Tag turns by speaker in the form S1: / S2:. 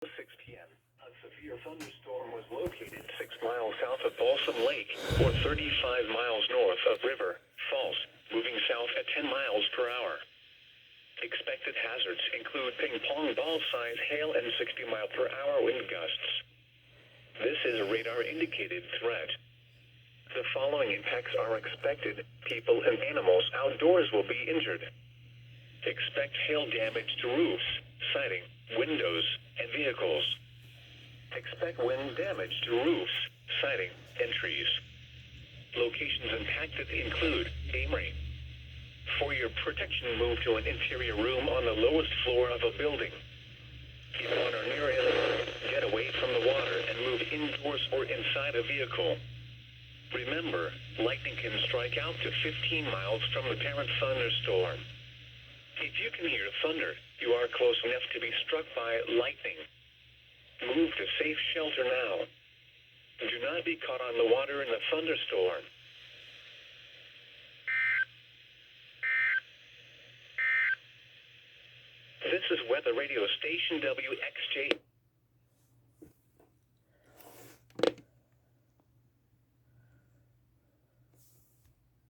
S1: 6 p.m. A severe thunderstorm was located 6 miles south of Balsam Lake, or 35 miles north of River Falls, moving south at 10 miles per hour. Expected hazards include ping-pong ball-size hail and 60-mile-per-hour wind gusts. This is a radar-indicated threat. The following impacts are expected. People and animals outdoors will be injured. Expect hail damage to roofs, siding, windows, and vehicles. Expect wind damage to roofs, siding, and trees. Locations impacted include Amory. For your protection, move to an interior room on the lowest floor of a building. Keep on or near it. Get away from the water and move indoors or inside a vehicle. Remember, lightning can strike out to 15 miles from the parent thunderstorm. If you can hear thunder, you are close enough to be struck by lightning. Move to safe shelter now. Do not be caught on the water in a thunderstorm. This is weather radio station WXJ.